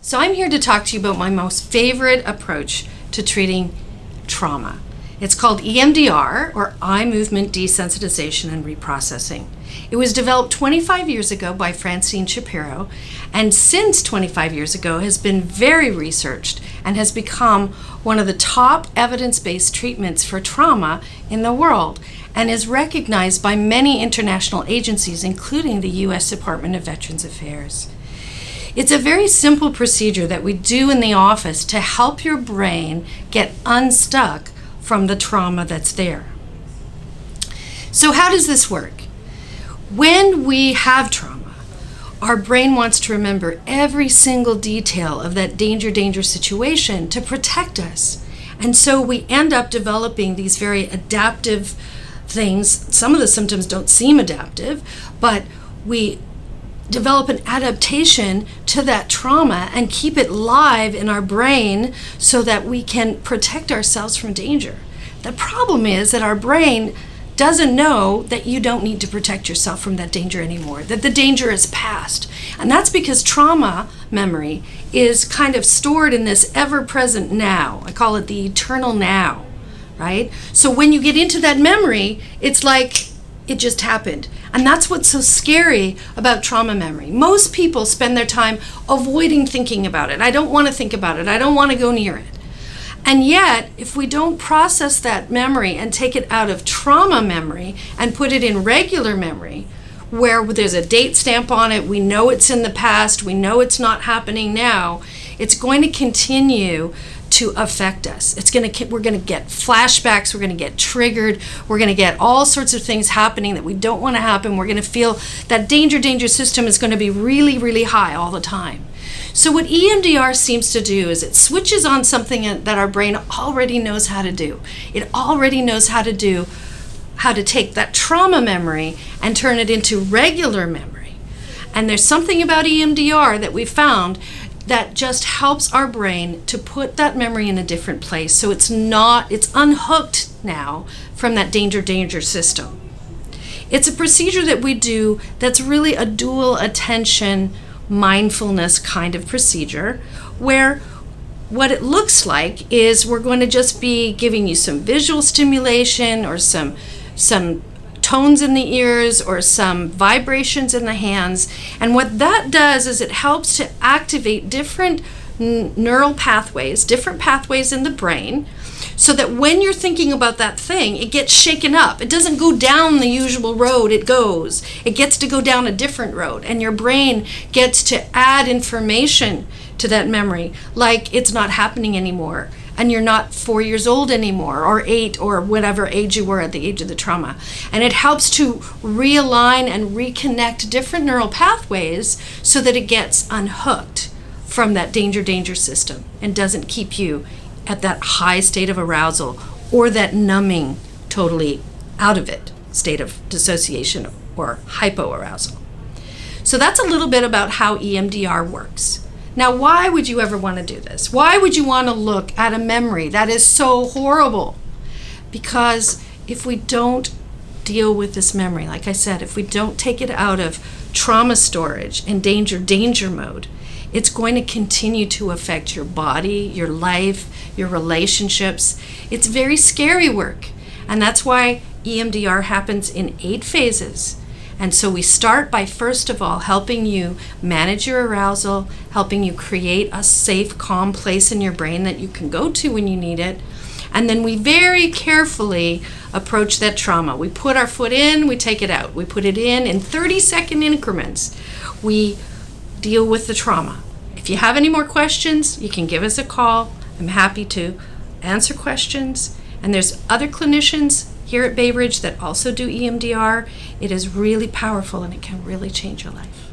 So I'm here to talk to you about my most favorite approach to treating trauma. It's called EMDR, or eye movement desensitization and reprocessing. It was developed 25 years ago by Francine Shapiro, and since 25 years ago has been very researched and has become one of the top evidence-based treatments for trauma in the world, and is recognized by many international agencies, including the U.S. Department of Veterans Affairs. It's a very simple procedure that we do in the office to help your brain get unstuck from the trauma that's there. So how does this work? When we have trauma, our brain wants to remember every single detail of that danger situation to protect us. And so we end up developing these very adaptive things. Some of the symptoms don't seem adaptive, but we develop an adaptation to that trauma and keep it live in our brain so that we can protect ourselves from danger. The problem is that our brain doesn't know that you don't need to protect yourself from that danger anymore, that the danger is past. And that's because trauma memory is kind of stored in this ever-present now. I call it the eternal now, right? So when you get into that memory, it's like it just happened. And that's what's so scary about trauma memory. Most people spend their time avoiding thinking about it. I don't want to think about it. I don't want to go near it. And yet, if we don't process that memory and take it out of trauma memory and put it in regular memory, where there's a date stamp on it, we know it's in the past, we know it's not happening now, it's going to continue to affect us. We're going to get flashbacks, we're going to get triggered, we're going to get all sorts of things happening that we don't want to happen. We're going to feel that danger system is going to be really, really high all the time. So what EMDR seems to do is it switches on something that our brain already knows how to do. It already knows how to take that trauma memory and turn it into regular memory. And there's something about EMDR that we found that just helps our brain to put that memory in a different place. So it's unhooked now from that danger system. It's a procedure that we do that's really a dual attention mindfulness kind of procedure, where what it looks like is we're going to just be giving you some visual stimulation or some tones in the ears or some vibrations in the hands. And what that does is it helps to activate different neural pathways, different pathways in the brain, so that when you're thinking about that thing, it gets shaken up. It doesn't go down the usual road it goes. It gets to go down a different road, and your brain gets to add information to that memory, like it's not happening anymore, and you're not 4 years old anymore, or 8, or whatever age you were at the age of the trauma. And it helps to realign and reconnect different neural pathways so that it gets unhooked from that danger system and doesn't keep you at that high state of arousal or that numbing, totally out of it state of dissociation or hypoarousal. So that's a little bit about how EMDR works. Now, why would you ever want to do this? Why would you want to look at a memory that is so horrible? Because if we don't deal with this memory, like I said, if we don't take it out of trauma storage and danger mode, it's going to continue to affect your body, your life, your relationships. It's very scary work. And that's why EMDR happens in 8 phases. And so we start by, first of all, helping you manage your arousal, helping you create a safe, calm place in your brain that you can go to when you need it. And then we very carefully approach that trauma. We put our foot in, we take it out. We put it in 30-second increments. We deal with the trauma. If you have any more questions, you can give us a call. I'm happy to answer questions. And there's other clinicians here at Bay Ridge that also do EMDR. It is really powerful and it can really change your life.